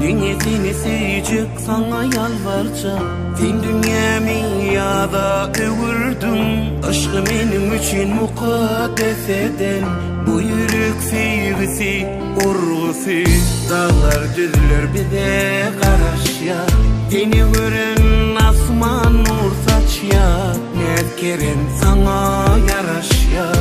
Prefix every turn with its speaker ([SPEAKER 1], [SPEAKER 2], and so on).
[SPEAKER 1] Dünyasını seyecek sana yalvarca. Sen dünyamı yada övürdün. Aşkı benim için mukaddes eden. Bu yürek sevgisi, urgusu. Dağlar düzler bize karışya. Seni gören asman nur saç ya. Nezkeren sana yaraş ya.